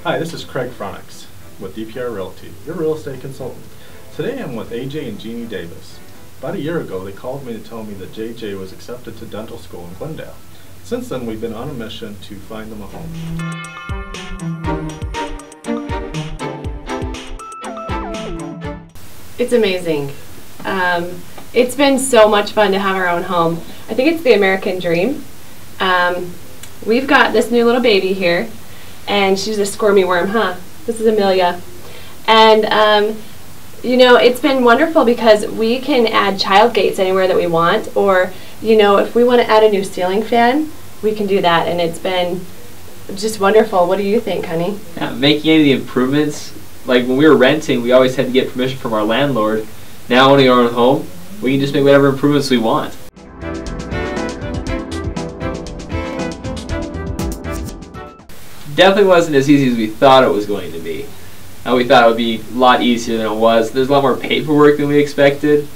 Hi, this is Craig Fronix with DPR Realty, your real estate consultant. Today I'm with AJ and Jeannie Davis. About a year ago they called me to tell me that JJ was accepted to dental school in Glendale. Since then we've been on a mission to find them a home. It's amazing. It's been so much fun to have our own home. I think it's the American dream. We've got this new little baby here, and she's a squirmy worm, huh? This is Amelia. And you know, it's been wonderful because we can add child gates anywhere that we want, or you know, if we want to add a new ceiling fan, we can do that, and it's been just wonderful. What do you think, honey? Yeah, making any of the improvements, like when we were renting, we always had to get permission from our landlord. Now owning our own home, we can just make whatever improvements we want. Definitely wasn't as easy as we thought it was going to be. We thought it would be a lot easier than it was. There's a lot more paperwork than we expected,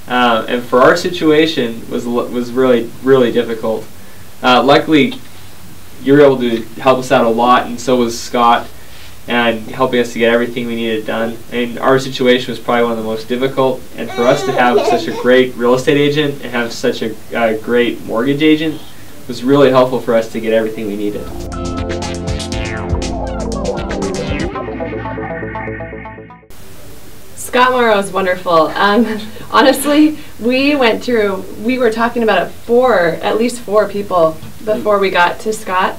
and for our situation was really difficult. Luckily, you were able to help us out a lot, and so was Scott, and helping us to get everything we needed done. And our situation was probably one of the most difficult, and for us to have such a great real estate agent and have such a great mortgage agent was really helpful for us to get everything we needed. Scott Morrow is wonderful. Honestly, we were talking about it at least four people before we got to Scott,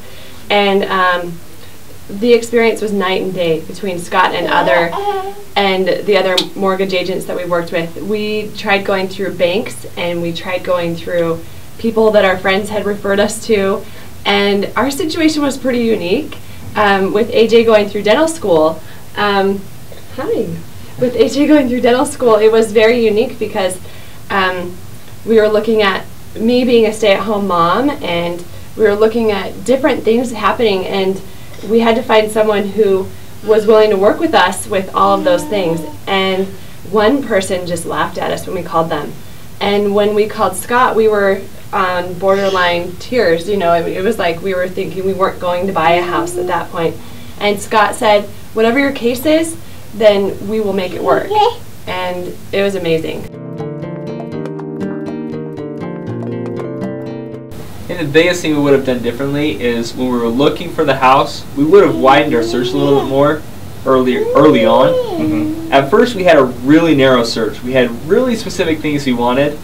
and the experience was night and day between Scott and the other mortgage agents that we worked with. We tried going through banks, and we tried going through people that our friends had referred us to, and our situation was pretty unique. With AJ going through dental school, With AJ going through dental school, it was very unique because we were looking at me being a stay-at-home mom, and we were looking at different things happening, and we had to find someone who was willing to work with us with all of those things. And one person just laughed at us when we called them. And when we called Scott, we were on borderline tears. You know, it was like we were thinking we weren't going to buy a house at that point. And Scott said, "Whatever your case is, then we will make it work." And it was amazing. And the biggest thing we would have done differently is when we were looking for the house, we would have widened our search a little bit more early on. Mm-hmm. At first we had a really narrow search. We had really specific things we wanted,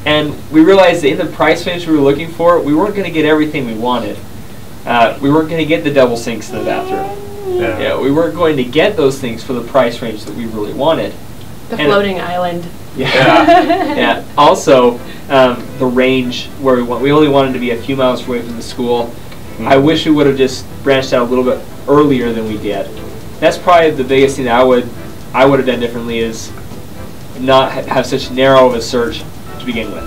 and we realized that in the price range we were looking for, we weren't going to get everything we wanted. We weren't going to get the double sinks in the bathroom. Yeah, we weren't going to get those things for the price range that we really wanted. The floating island. Yeah. Yeah. Also, the range where we only wanted to be a few miles away from the school. Mm-hmm. I wish we would have just branched out a little bit earlier than we did. That's probably the biggest thing that I would have done differently, is not have such narrow of a search to begin with.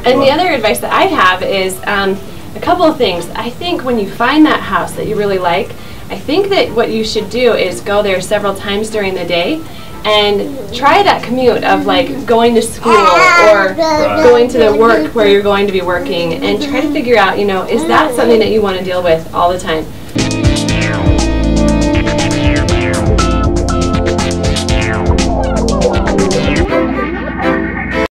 And the other advice that I have is a couple of things. I think when you find that house that you really like, I think that what you should do is go there several times during the day and try that commute of like going to school or going to the work where you're going to be working, and try to figure out, you know, is that something that you want to deal with all the time?